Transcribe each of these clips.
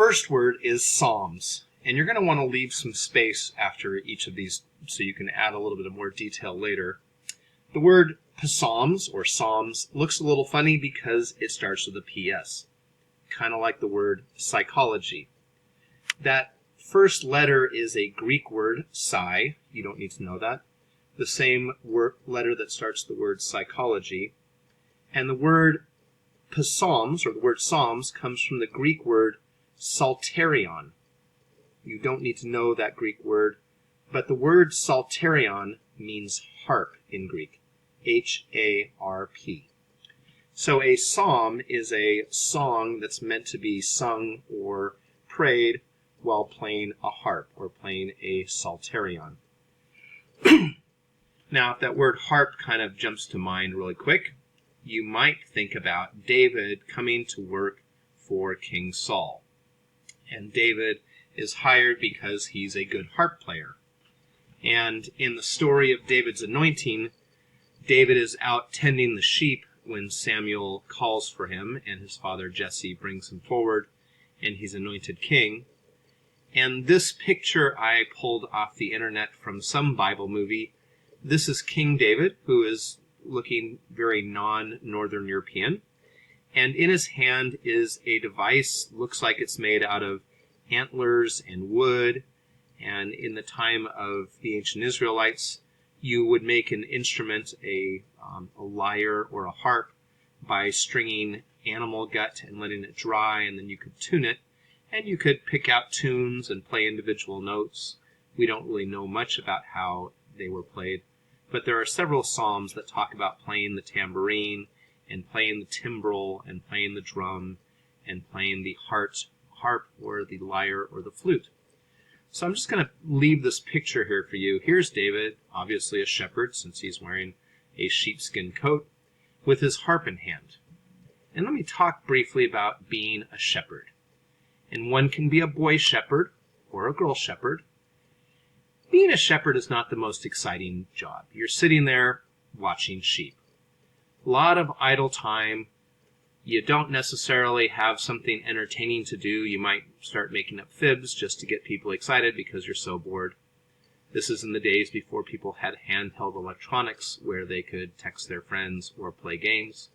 first word is Psalms. And you're going to want to leave some space after each of these so you can add a little bit of more detail later. The word Psalms or Psalms looks a little funny because it starts with a PS, kind of like the word psychology. That first letter is a Greek word, psi. You don't need to know that. The same letter that starts the word psychology. And the word Psalms, or the word Psalms, comes from the Greek word psalterion. You don't need to know that Greek word, but the word psalterion means harp in Greek. H-A-R-P. So a psalm is a song that's meant to be sung or prayed while playing a harp or playing a psalterion. Now, if that word harp kind of jumps to mind really quick, you might think about David coming to work for King Saul. And David is hired because he's a good harp player. And in the story of David's anointing, David is out tending the sheep when Samuel calls for him, and his father Jesse brings him forward, and he's anointed king. And this picture I pulled off the internet from some Bible movie. This is King David, who is looking very non-Northern European. And in his hand is a device, looks like it's made out of antlers and wood. And in the time of the ancient Israelites, you would make an instrument, a lyre or a harp, by stringing animal gut and letting it dry, and then you could tune it. And you could pick out tunes and play individual notes. We don't really know much about how they were played, but there are several psalms that talk about playing the tambourine and playing the timbrel and playing the drum and playing the harp or the lyre or the flute. So I'm just going to leave this picture here for you. Here's David, obviously a shepherd since he's wearing a sheepskin coat, with his harp in hand. And let me talk briefly about being a shepherd. And one can be a boy shepherd or a girl shepherd. Being a shepherd is not the most exciting job. You're sitting there watching sheep. A lot of idle time. You don't necessarily have something entertaining to do. You might start making up fibs just to get people excited because you're so bored. This is in the days before people had handheld electronics where they could text their friends or play games.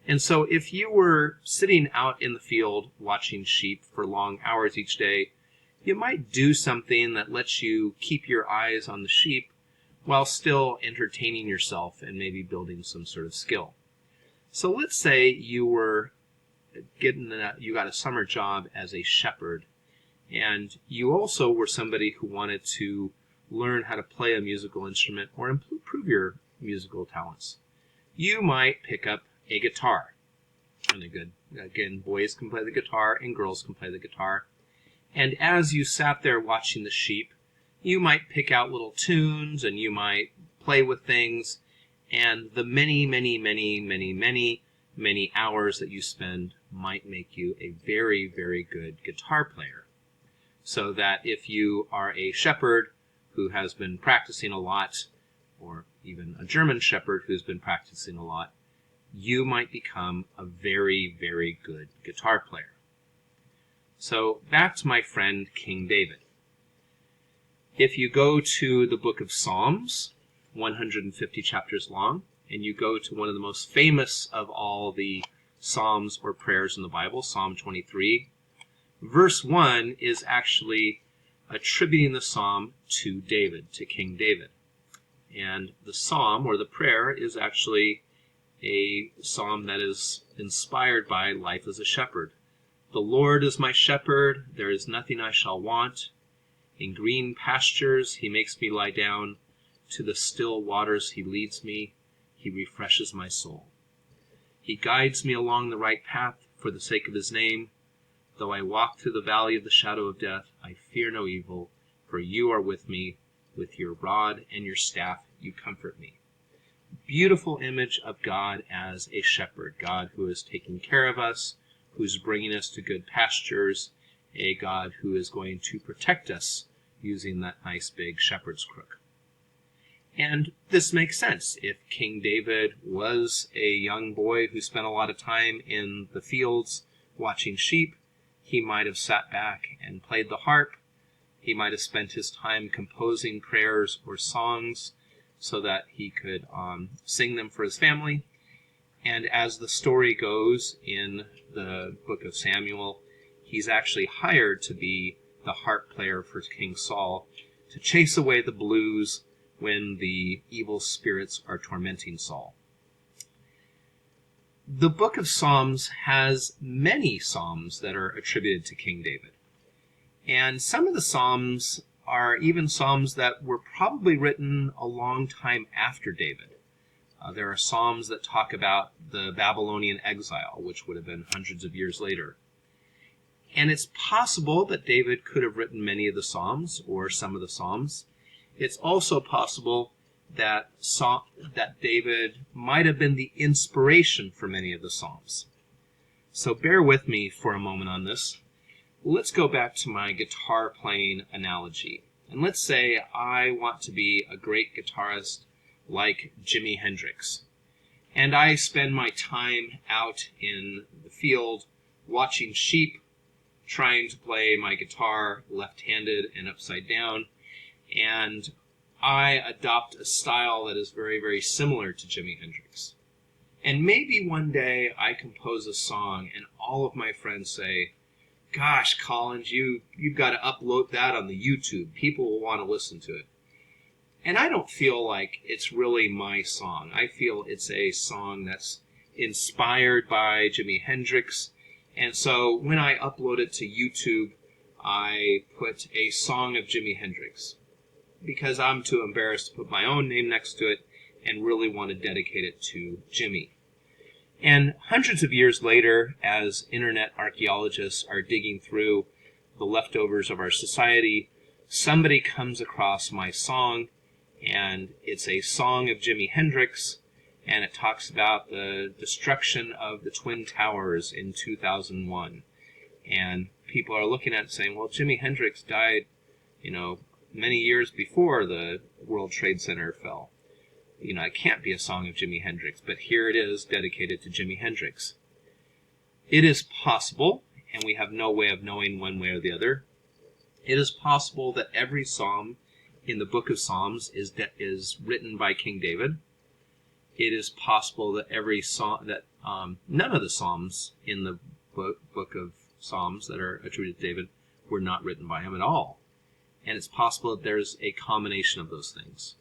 And so if you were sitting out in the field watching sheep for long hours each day, you might do something that lets you keep your eyes on the sheep while still entertaining yourself and maybe building some sort of skill. So let's say you were you got a summer job as a shepherd, and you also were somebody who wanted to learn how to play a musical instrument or improve your musical talents. You might pick up a guitar. And again, boys can play the guitar and girls can play the guitar. And as you sat there watching the sheep, you might pick out little tunes and you might play with things. And the many, many, many, many, many, many hours that you spend might make you a very, very good guitar player. So that if you are a shepherd who has been practicing a lot, or even a German shepherd who's been practicing a lot, you might become a very, very good guitar player. So that's my friend King David. If you go to the book of Psalms, 150 chapters long, and you go to one of the most famous of all the psalms or prayers in the Bible, Psalm 23, verse 1 is actually attributing the psalm to David, to King David. And the psalm, or the prayer, is actually a psalm that is inspired by life as a shepherd. The Lord is my shepherd, there is nothing I shall want. In green pastures he makes me lie down. To the still waters he leads me. He refreshes my soul. He guides me along the right path for the sake of his name. Though I walk through the valley of the shadow of death, I fear no evil, for you are with me. With your rod and your staff you comfort me. Beautiful image of God as a shepherd, God who is taking care of us, who's bringing us to good pastures, a God who is going to protect us using that nice big shepherd's crook. And this makes sense. If King David was a young boy who spent a lot of time in the fields watching sheep, he might have sat back and played the harp. He might have spent his time composing prayers or songs so that he could sing them for his family. And as the story goes in the book of Samuel, he's actually hired to be the harp player for King Saul to chase away the blues when the evil spirits are tormenting Saul. The book of Psalms has many psalms that are attributed to King David. And some of the psalms are even psalms that were probably written a long time after David. There are psalms that talk about the Babylonian exile, which would have been hundreds of years later. And it's possible that David could have written many of the psalms or some of the psalms. It's also possible that David might have been the inspiration for many of the psalms. So bear with me for a moment on this. Let's go back to my guitar playing analogy. And let's say I want to be a great guitarist like Jimi Hendrix. And I spend my time out in the field watching sheep, trying to play my guitar left-handed and upside down. And I adopt a style that is very, very similar to Jimi Hendrix. And maybe one day I compose a song and all of my friends say, "Gosh, Collins, you've got to upload that on the YouTube. People will want to listen to it." And I don't feel like it's really my song. I feel it's a song that's inspired by Jimi Hendrix. And so when I upload it to YouTube, I put a song of Jimi Hendrix because I'm too embarrassed to put my own name next to it and really want to dedicate it to Jimi. And hundreds of years later, as internet archaeologists are digging through the leftovers of our society, somebody comes across my song, and it's a song of Jimi Hendrix, and it talks about the destruction of the Twin Towers in 2001. And people are looking at it saying, well, Jimi Hendrix died, many years before the World Trade Center fell. It can't be a song of Jimi Hendrix, but here it is dedicated to Jimi Hendrix. It is possible, and we have no way of knowing one way or the other, it is possible that every psalm in the book of Psalms is written by King David. It is possible that none of the psalms in the book of Psalms that are attributed to David were not written by him at all. And it's possible that there's a combination of those things.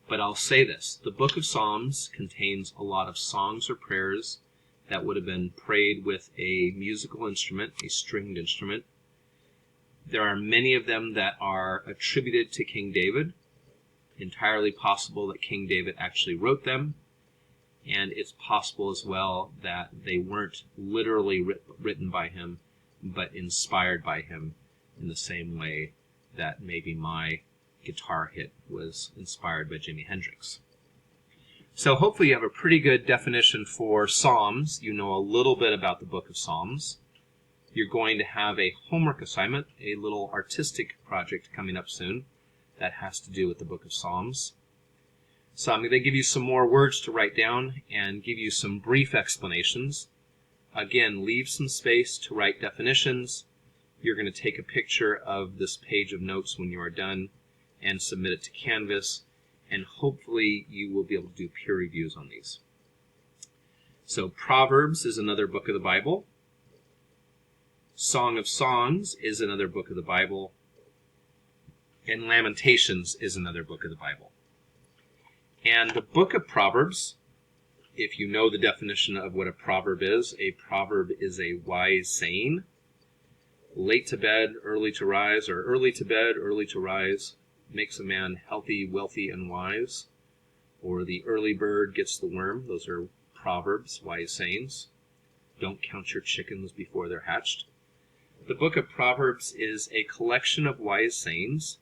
But I'll say this, the book of Psalms contains a lot of songs or prayers that would have been prayed with a musical instrument, a stringed instrument. There are many of them that are attributed to King David. Entirely possible that King David actually wrote them. And it's possible as well that they weren't literally written by him, but inspired by him in the same way that maybe my guitar hit was inspired by Jimi Hendrix. So hopefully you have a pretty good definition for Psalms. You know a little bit about the book of Psalms. You're going to have a homework assignment, a little artistic project coming up soon that has to do with the book of Psalms. So I'm going to give you some more words to write down and give you some brief explanations. Again, leave some space to write definitions. You're going to take a picture of this page of notes when you are done and submit it to Canvas, and hopefully you will be able to do peer reviews on these. So Proverbs is another book of the Bible. Song of Songs is another book of the Bible. And Lamentations is another book of the Bible. And the book of Proverbs, if you know the definition of what a proverb is a wise saying. Late to bed, early to rise, or early to bed, early to rise, makes a man healthy, wealthy, and wise. Or the early bird gets the worm. Those are proverbs, wise sayings. Don't count your chickens before they're hatched. The book of Proverbs is a collection of wise sayings,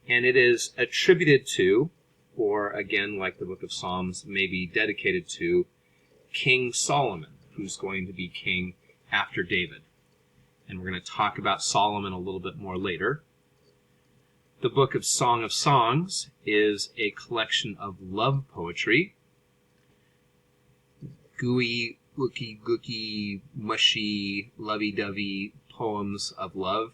and it is attributed to, or again, like the book of Psalms, may be dedicated to King Solomon, who's going to be king after David. And we're going to talk about Solomon a little bit more later. The book of Song of Songs is a collection of love poetry, gooey ookie-gookie, mushy, lovey-dovey poems of love,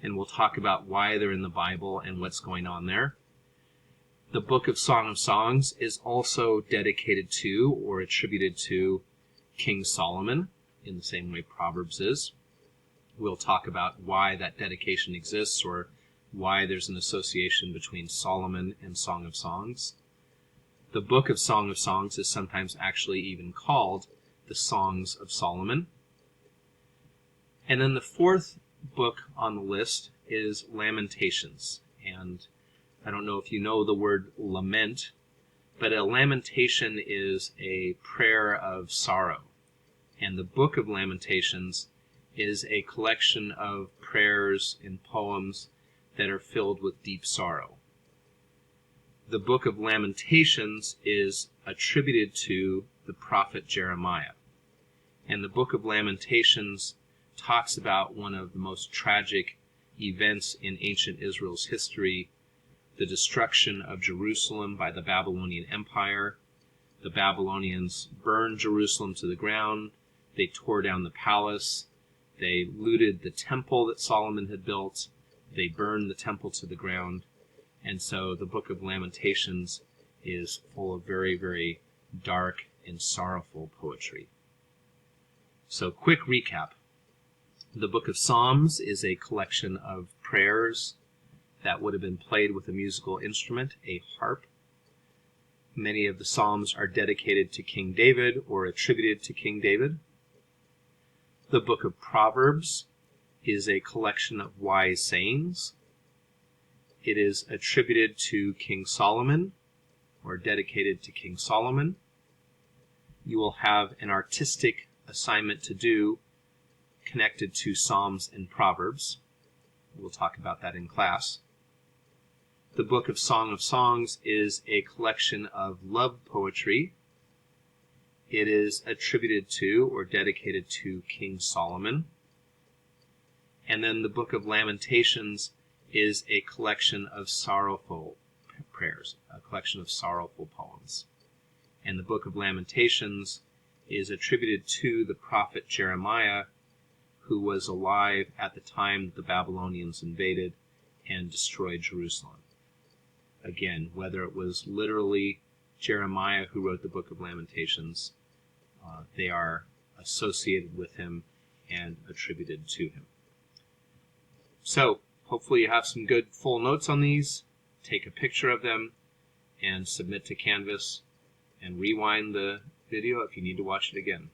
and we'll talk about why they're in the Bible and what's going on there. The book of Song of Songs is also dedicated to or attributed to King Solomon, in the same way Proverbs is. We'll talk about why that dedication exists, or why there's an association between Solomon and Song of Songs. The book of Song of Songs is sometimes actually even called the Songs of Solomon. And then the fourth book on the list is Lamentations. And I don't know if you know the word lament, but a lamentation is a prayer of sorrow. And the book of Lamentations is a collection of prayers and poems that are filled with deep sorrow. The book of Lamentations is attributed to the prophet Jeremiah. And the book of Lamentations talks about one of the most tragic events in ancient Israel's history, the destruction of Jerusalem by the Babylonian Empire. The Babylonians burned Jerusalem to the ground. They tore down the palace. They looted the temple that Solomon had built. They burned the temple to the ground. And so the book of Lamentations is full of very, very dark and sorrowful poetry. So, quick recap. The book of Psalms is a collection of prayers that would have been played with a musical instrument, a harp. Many of the Psalms are dedicated to King David or attributed to King David. The book of Proverbs is a collection of wise sayings. It is attributed to King Solomon or dedicated to King Solomon. You will have an artistic assignment to do connected to Psalms and Proverbs. We'll talk about that in class. The book of Song of Songs is a collection of love poetry. It is attributed to or dedicated to King Solomon. And then the book of Lamentations is a collection of sorrowful prayers, a collection of sorrowful poems. And the book of Lamentations is attributed to the prophet Jeremiah, who was alive at the time that the Babylonians invaded and destroyed Jerusalem. Again, whether it was literally Jeremiah who wrote the book of Lamentations, they are associated with him and attributed to him. So, hopefully you have some good full notes on these. Take a picture of them and submit to Canvas, and rewind the video if you need to watch it again.